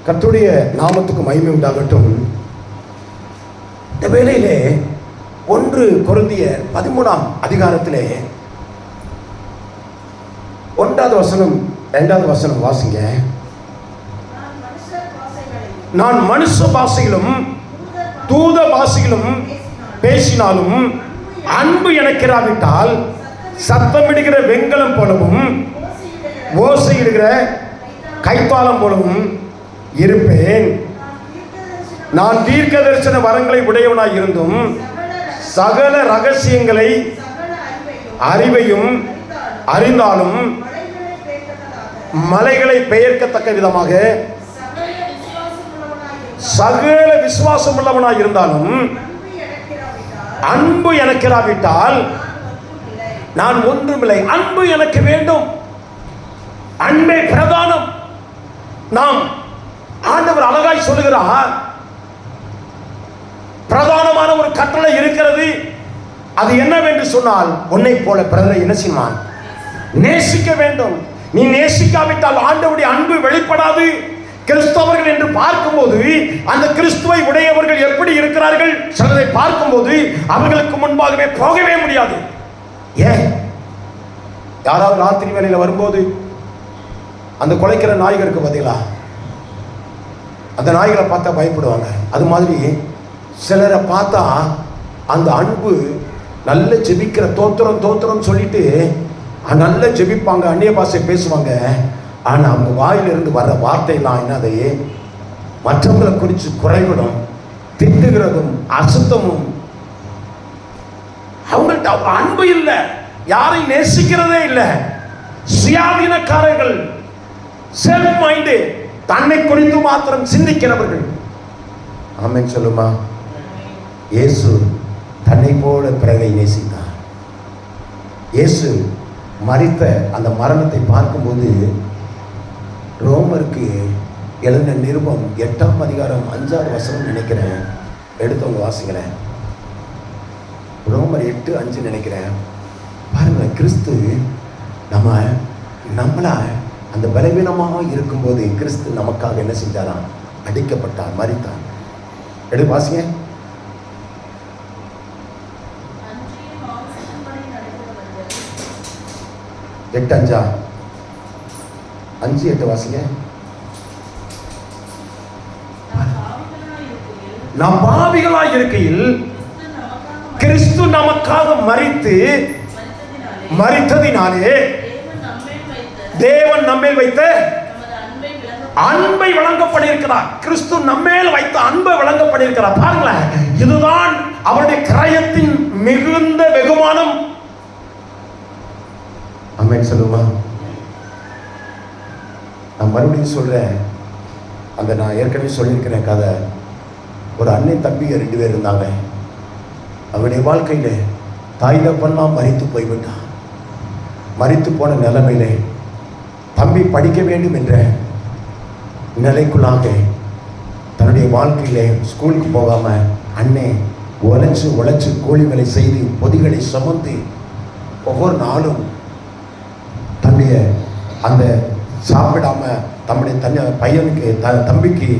கர்த்தருடைய நாமத்துக்கு மகிமை உண்டாகட்டும். இந்த வேளையிலே 1 கொரிந்தியர் 13ஆம் அதிகாரத்திலே 1வது வசனம் 2வது வசனம் வாசிங்க. நான் மனுஷ பாஷையிலும் தூத பாஷையிலும் பேசினாலும் அன்பு எனக்கு இராவிட்டால் சத்தமிடுகிற வெண்கலம் போலவும் ஓசையிடுகிற கைத்தாளம் போலவும் இருப்பேன். நான் தீர்க்க தரிசன வரங்களை உடையவனாய் இருந்தும் சகல ரகசியங்களை அறிவையும் அறிந்தாலும் மலைகளை பெயர்க்கத்தக்க விதமாக சகல விசுவாசம் உள்ளவனாய் இருந்தாலும் அன்பு எனக்கு இராவிட்டால் நான் ஒன்றுமில்லை. அன்பு எனக்கு வேண்டும். அன்பே பிரதானம். நாம் ஆண்டவர் அழகாய் சொல்லுகிறார், பிரதானமான ஒரு கட்டளை இருக்கிறது. அது என்னவென்று சொன்னால், உன்னை போல பிறரை என்ன செய்வான்? நேசிக்க வேண்டும். நீ நேசிக்காவிட்டால் ஆண்டவருடைய அன்பு வெளிப்படாது. கிறிஸ்தவர்கள் என்று பார்க்கும்போது அந்த கிறிஸ்துவை உடையவர்கள் எப்படி இருக்கிறார்கள்? சிலரை பார்க்கும்போது அவர்களுக்கு முன்பாகவே போகவே முடியாது. ஏன்? யாராவது ராத்திரி வேளையில் வரும்போது அந்த குலைக்கிற நாய்களுக்கு பதிலா அந்த நாய்களை பார்த்தா பயப்படுவாங்க. அது மாதிரி சிலரை பார்த்தா அந்த அன்பு நல்ல ஜெபிக்கிற தோத்திரம் தோத்திரம் சொல்லிட்டு நல்ல ஜெபிப்பாங்க, அந்நிய பாஷை பேசுவாங்க. ஆனால் அவங்க வாயிலிருந்து வர்ற வார்த்தையெல்லாம் என்னது? மற்றவங்களை குறித்து குறைவிடும், திட்டுகிறதும் அசுத்தமும். அவங்கள்ட்ட அன்பு இல்லை, யாரையும் நேசிக்கிறதே இல்லை. சுயாதீனக்காரர்கள், செல்ஃப் மைண்டு, தன்னை குறித்து மாத்திரம் சிந்திக்கிறவர்கள். ஆமென் சொல்லுமா? இயேசு தன்னை போல பிறரை நேசித்தார். இயேசு மரித்த அந்த மரணத்தை பார்க்கும்போது ரோமருக்கு எழுதின நிருபம் 8ஆம் அதிகாரம் 5வது வசனம் நினைக்கிறேன், எடுத்தவங்க வாசிங்களேன். ரோமர் 8:5 நினைக்கிறேன். பாருங்க, கிறிஸ்து நம்மளா அந்த பலவீனமாக இருக்கும்போது கிறிஸ்து நமக்காக என்ன செஞ்சாராம்? அடிக்கப்பட்டார், மரித்தார். எடுத்து வாசிங்க. 8:5 5:8 வாசிங்க. நாம் பாவிகளாய் இருக்கையில் கிறிஸ்து நமக்காக மரித்ததினாலே தேவன் நம்மேல் வைத்த அன்பை வழங்கப்பட்டிருக்கிறார். கிறிஸ்து நம்மேல் வைத்த அன்பை வழங்கப்பட்டிருக்கிறார். பாருங்களேன், இதுதான் அவருடைய கிரயத்தின் மிகுந்த வெகுமானம். ஆமென் சொல்லுமா? நான் மறுபடியும் சொல்றேன், அந்த நான் ஏற்கனவே சொல்லியிருக்கிறேன் கதை. ஒரு அண்ணன் தம்பிங்க 2 பேர் இருந்தாங்க. அவருடைய வாழ்க்கையில தாய் தகப்பன்லாம் மரித்து போய்விட்டான். மரித்து போன நிலைமையிலே தம்பி படிக்க வேண்டும் என்ற நிலைக்குள்ளாக தன்னுடைய வாழ்க்கையிலே ஸ்கூலுக்கு போகாம அண்ணே உழைச்சு கூலி வேலை செய்து பொதிகளை சுமந்து ஒவ்வொரு நாளும் தன்னுடைய அந்த சாப்பிடாம தம்முடைய பையனுக்கு தம்பிக்கு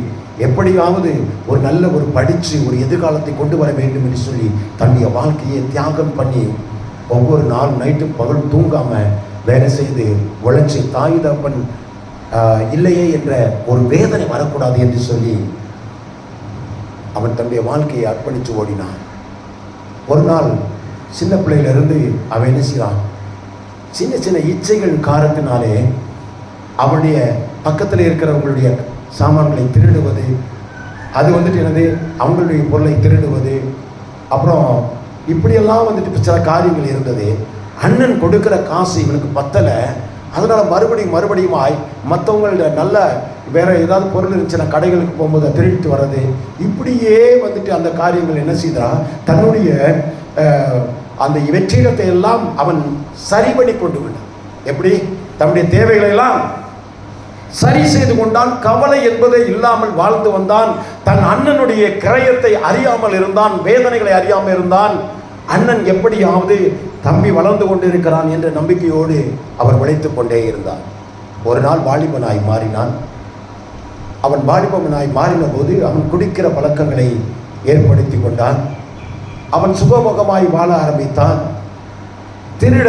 எப்படியாவது ஒரு நல்ல ஒரு படித்து ஒரு எதிர்காலத்தை கொண்டு வர வேண்டும் என்று சொல்லி தன்னுடைய வாழ்க்கையை தியாகம் பண்ணி ஒவ்வொரு நாள் நைட்டும் பகல் தூங்காம வேலை செய்து உழைச்சி தாய் தகப்பன் இல்லையே என்ற ஒரு வேதனை வரக்கூடாது என்று சொல்லி அவன் தன்னுடைய வாழ்க்கையை அர்ப்பணித்து ஓடினான். ஒரு நாள் சின்ன பிள்ளையிலிருந்து அவன் என்ன செய்வான்? சின்ன சின்ன இச்சைகள் காரணத்தினாலே அவனுடைய பக்கத்தில் இருக்கிறவங்களுடைய சாமான்களை திருடுவது, அது வந்துட்டு என்னது அவங்களுடைய பொருளை திருடுவது, அப்புறம் இப்படியெல்லாம் வந்துட்டு சில காரியங்கள் இருந்தது. அண்ணன் கொடுக்குற காசு இவனுக்கு பத்தலை. அதனால் மறுபடியுமாய் மற்றவங்கள்ட நல்ல வேற ஏதாவது பொருள் இருந்துச்சுன்னா கடைகளுக்கு போகும்போது திருடிட்டு வர்றது, இப்படியே வந்துட்டு அந்த காரியங்கள் என்ன செய்தா தன்னுடைய அந்த வெற்றிடத்தை எல்லாம் அவன் சரி பண்ணி கொண்டு விட்டான். எப்படி? தன்னுடைய தேவைகளை எல்லாம் சரி செய்து கொண்டான். கவலை என்பதை இல்லாமல் வாழ்ந்து வந்தான். தன் அண்ணனுடைய கிரயத்தை அறியாமல் இருந்தான், வேதனைகளை அறியாமல் இருந்தான். அண்ணன் எப்படியாவது தம்பி வளர்ந்து கொண்டிருக்கிறான் என்ற நம்பிக்கையோடு அவர் உழைத்து கொண்டே இருந்தார். ஒரு நாள் வாலிபனாய் மாறினான். அவன் வாலிபனாய் மாறின போது அவன் குடிக்கிற பழக்கங்களை ஏற்படுத்தி கொண்டான். அவன் சுகமுகமாய் வாழ ஆரம்பித்தான். திருட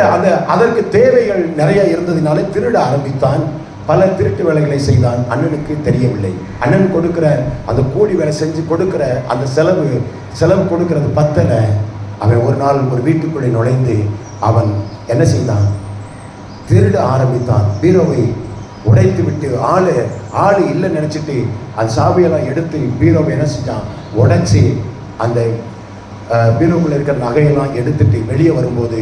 அதற்கு தேவைகள் நிறைய இருந்ததினாலே திருட ஆரம்பித்தான். பல திருட்டு வேலைகளை செய்தான். அண்ணனுக்கு தெரியவில்லை. அண்ணன் கொடுக்கிற அந்த கூலி வேலை செஞ்சு கொடுக்கிற அந்த செலவு கொடுக்கிறது பத்தலை. அவன் ஒரு நாள் ஒரு வீட்டுக்குள்ளே நுழைந்து அவன் என்ன செய்தான்? திருட ஆரம்பித்தான். பீரோவை உடைத்து விட்டு ஆளு இல்லைன்னு நினச்சிட்டு அந்த சாவியெல்லாம் எடுத்து பீரோவை என்ன செஞ்சான்? உடைச்சி அந்த பீரோக்குள்ளே இருக்கிற நகையெல்லாம் எடுத்துட்டு வெளியே வரும்போது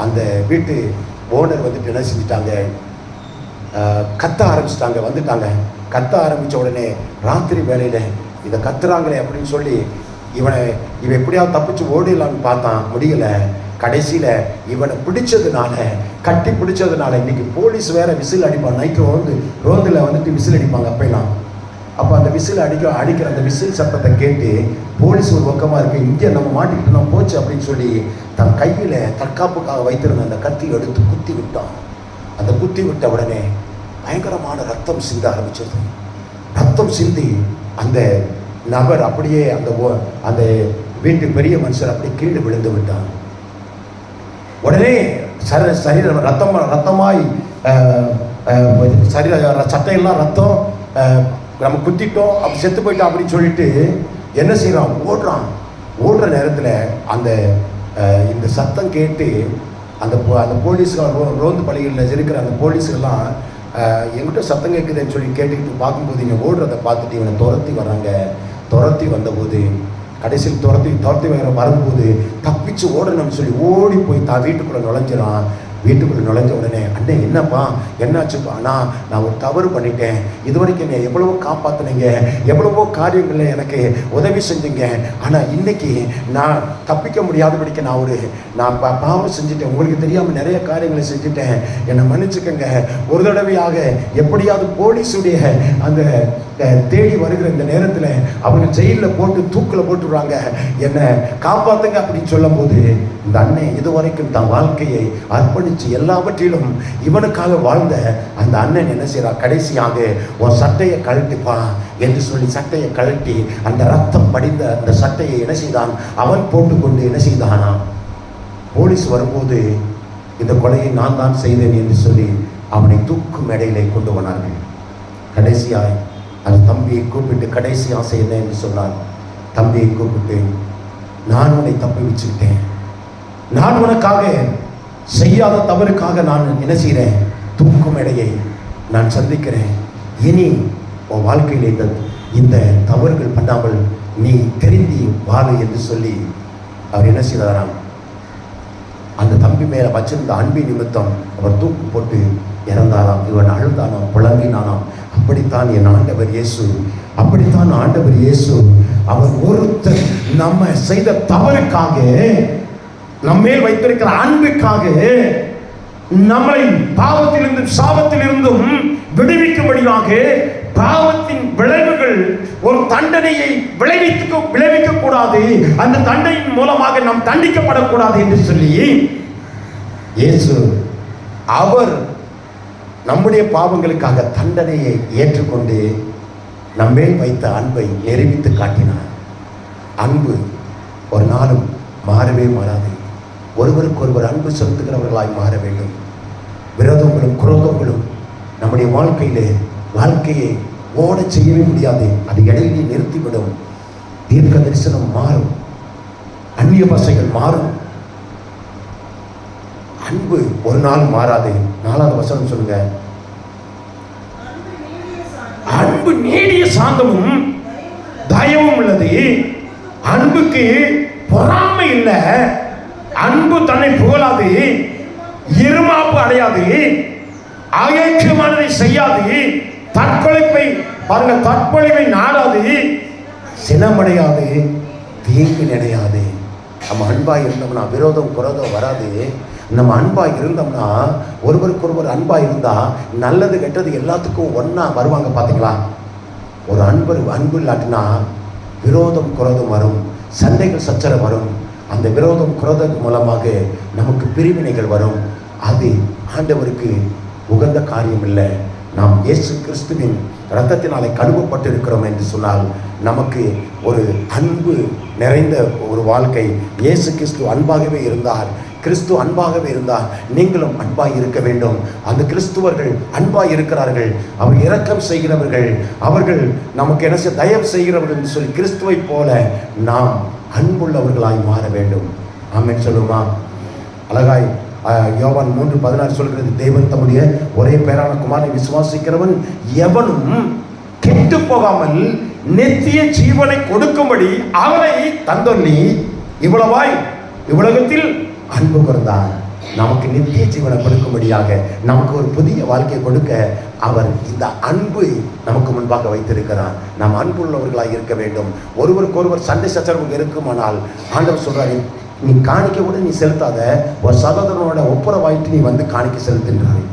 அந்த வீட்டு ஓனர் வந்துட்டு என்ன செஞ்சிட்டாங்க? கத்த ஆரம்பிச்சிட்டாங்க. வந்துட்டாங்க. கத்த ஆரம்பித்த உடனே ராத்திரி வேலையில் இதை கத்துறாங்களே அப்படின்னு சொல்லி இவன் எப்படியாவது தப்பிச்சு ஓடிடலான்னு பார்த்தான். முடியலை. கடைசியில் இவனை கட்டி பிடிச்சதுனால இன்னைக்கு போலீஸ் வேற விசில் அடிப்பான். நைட்டு ரோந்தில் வந்துட்டு விசில் அடிப்பாங்க அப்பெல்லாம். அப்போ அந்த விசில் அடிக்கிற அந்த விசில் சத்தத்தை கேட்டு போலீஸ் ஒரு பக்கமாக இருக்கு, இங்கே நம்ம மாட்டிக்கிட்டு நான் போச்சு அப்படின்னு சொல்லி தன் கையில் தற்காப்புக்காக வைத்திருந்த அந்த கத்தி எடுத்து குத்தி விட்டான். அந்த குத்தி விட்ட உடனே பயங்கரமான ரத்தம் சிந்த ஆரம்பிச்சது. ரத்தம் சிந்தி அந்த நபர் அப்படியே அந்த வீட்டு பெரிய மனுஷர் அப்படியே கீழே விழுந்து விட்டான். உடனே சரீரம் ரத்தமாய் சட்டையெல்லாம் ரத்தம், நம்ம குத்திட்டோம், அப்படி செத்து போயிட்டோம் அப்படின்னு சொல்லிட்டு என்ன செய்யறான்? ஓடுற நேரத்தில் இந்த சத்தம் கேட்டு அந்த போலீஸ்கார் ரோந்து பள்ளிகளில் இருக்கிற அந்த போலீஸுக்கெல்லாம் எங்கிட்ட சத்தம் கேட்குதுன்னு சொல்லி கேட்டுக்கிட்டு பார்க்கும்போது இங்கே ஓடுறதை பார்த்துட்டு இவனை துரத்தி வந்தபோது கடைசியில் துரத்தி வரும்போது தப்பிச்சு ஓடணும்னு சொல்லி ஓடி போய் தான் வீட்டுக்குள்ளே நுழைஞ்சிடான். வீட்டுக்குள்ளே நுழைஞ்ச உடனே அண்ணே என்னப்பா என்னாச்சுப்பா? நான் ஒரு தவறு பண்ணிட்டேன். இது வரைக்கும் என்னை எவ்வளவோ காப்பாற்றினீங்க, எவ்வளவோ காரியங்களில் எனக்கு உதவி செஞ்சீங்க. ஆனால் இன்னைக்கு நான் தப்பிக்க முடியாதபடிக்கு நான் பாவம் செஞ்சுட்டேன். உங்களுக்கு தெரியாமல் நிறைய காரியங்களை செஞ்சுட்டேன். என்னை மன்னிச்சுக்கங்க. ஒரு தடவையாக எப்படியாவது போலீஸுடைய அந்த தேடி வருகிற இந்த நேரத்தில் அவங்க ஜெயிலில் போட்டு தூக்கில் போட்டுடுறாங்க, என்னை காப்பாற்றுங்க அப்படின்னு சொல்லும் போது இந்த அண்ணன் இதுவரைக்கும் தன் வாழ்க்கையை அர்ப்பணித்து எல்லாவற்றிலும் இவனுக்காக வாழ்ந்த அந்த அண்ணன் என்ன செய்யறான்? கடைசியாக உன் சட்டையை கழட்டிப்பா என்று சொல்லி சட்டையை கழட்டி அந்த ரத்தம் படிந்த அந்த சட்டையை என்ன செய்தான்? அவன் போட்டுக்கொண்டு என்ன செய்தானா? போலீஸ் வரும்போது இந்த கொலையை நான் தான் செய்தேன் என்று சொல்லி அவனை தூக்கு மேடையிலே கொண்டு வந்தார்கள். கடைசியாய் அந்த தம்பியை கூப்பிட்டு கடைசி ஆசை என்ன என்று சொன்னான்? தம்பியை கூப்பிட்டு, நான் உன்னை தப்பி வச்சுக்கிட்டேன். நான் உனக்காக செய்யாத தவறுக்காக நான் என்ன செய்கிறேன்? தூக்கு மேடையை நான் சந்திக்கிறேன். இனி உன் வாழ்க்கையில் இந்த தவறுகள் பண்ணாமல் நீ தெரிந்து வாழு என்று சொல்லி அவர் என்ன செய்தாராம்? அந்த தம்பி மேலே வச்சிருந்த அன்பின் நிமித்தம் அவர் தூக்கு போட்டு இறந்தாராம். இவன் அழுதானாம், புலம்பினானாம். அப்படித்தான் என் ஆண்டவர் இயேசு, அப்படித்தான் ஆண்டவர் இயேசு அவர் ஒருத்தர் நம்ம செய்த தவறுக்காக, நம்மேல் வைத்திருக்கிற அன்புக்காக நம்மளை பாவத்திலிருந்தும் சாபத்திலிருந்தும் விடுவிக்கும்படியாக பாவத்தின் விளைவுகள் ஒரு தண்டனையை விளைவிக்க கூடாது, அந்த தண்டனையின் மூலமாக நாம் தண்டிக்கப்படக்கூடாது என்று சொல்லி இயேசு அவர் நம்முடைய பாவங்களுக்காக தண்டனையை ஏற்றுக்கொண்டு நம்மேல் வைத்த அன்பை நிரூபித்து காட்டினார். அன்பு ஒரு நாளும் மாறவே மாறாது. ஒருவருக்கொருவர் அன்பு செலுத்துகிறவர்களாய் மாற வேண்டும். விரோதங்களும் குரோதங்களும் நம்முடைய வாழ்க்கையை ஓட செய்யவே முடியாது. அது இடையிலே நிறுத்திவிடும். தீர்க்க தரிசனம் மாறும், அந்நிய பாஷைகள் மாறும். அன்பு ஒரு நாள் மாறாது. 4வது வசனம் சொல்லுங்க. அன்பு நீடிய சாந்தமும் தயவும் உள்ளது. அன்புக்கு பொறாமை இல்லை. அன்பு தன்னை புகழாது, இருமாப்பு அடையாது, ஆயேட்சமானதை செய்யாது, தற்பொழிவை நாடாது, சினமடையாது, தீங்கு நினையாது. நம்ம அன்பாய் இருந்தோம்னா விரோதம் குரோதம் வராது. நம்ம அன்பாய் இருந்தோம்னா, ஒருவருக்கொருவர் அன்பாய் இருந்தா நல்லது கெட்டது எல்லாத்துக்கும் ஒன்னா வருவாங்க. பார்த்தீங்களா? ஒரு அன்பு இல்லாட்டினா விரோதம் குரோதம் வரும், சண்டைகள் சச்சரவு வரும். அந்த விரோதம் குரோதம் மூலமாக நமக்கு பிரிவினைகள் வரும். அது ஆண்டவருக்கு உகந்த காரியம் இல்லை. நாம் இயேசு கிறிஸ்துவின் இரத்தத்தினாலே கழுவப்பட்டு இருக்கிறோம் என்று சொன்னால் நமக்கு ஒரு அன்பு நிறைந்த ஒரு வாழ்க்கை. இயேசு கிறிஸ்து அன்பாகவே இருந்தார், கிறிஸ்து அன்பாகவே இருந்தார். நீங்களும் அன்பாய் இருக்க வேண்டும். அந்த கிறிஸ்துவர்கள் அன்பாய் இருக்கிறார்கள், அவர் இரக்கம் செய்கிறவர்கள், அவர்கள் நமக்கு என்ன செய்ய தயவு செய்கிறவர்கள் என்று சொல்லி கிறிஸ்துவை போல நாம் அன்புள்ளவர்களாய் மாற வேண்டும். ஆமென் சொல்லுமா? அழகாய் யோவான் 3:16 சொல்கிறது, தேவன் தம்முடைய ஒரே பேரான குமாரனை விசுவாசிக்கிறவன் எவனும் கெட்டு போகாமல் நித்திய ஜீவனை கொடுக்கும்படி அவரை தந்தொல்லி இவ்வளவாய் இவ்வுலகத்தில் அன்பு கூர்ந்தார். நமக்கு நித்திய ஜீவனை கொடுக்கும்படியாக, நமக்கு ஒரு புதிய வாழ்க்கையை கொடுக்க அவர் இந்த அன்பு நமக்கு முன்பாக வைத்திருக்கிறார். நாம் அன்புள்ளவர்களாக இருக்க வேண்டும். ஒருவருக்கொருவர் சண்டை சச்சரவு இருக்குமானால் ஆண்டவர் சொல்றாரு, நீ காணிக்க கூட நீ செலுத்தாத, ஒரு சகோதரனோட ஒப்புரவாயிட்டு நீ வந்து காணிக்க செலுத்துன்றாரு.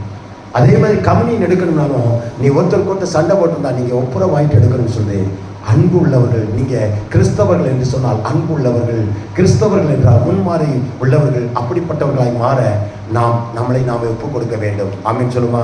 அதே மாதிரி கம்யூனியன் எடுக்கணும்னாலும் நீ ஒருத்தருக்கு சண்டை போட்டிருந்தா நீங்க ஒப்புரவாயிட்டு எடுக்கணும்னு சொல்லி, அன்பு உள்ளவர்கள், நீங்க கிறிஸ்தவர்கள் என்று சொன்னால் அன்பு உள்ளவர்கள், கிறிஸ்தவர்கள் என்றால் முன்மாறி உள்ளவர்கள், அப்படிப்பட்டவர்களாய் மாற நாம் நம்மளை நாமே ஒப்புக் கொடுக்க வேண்டும். ஆமென் சொல்லுமா?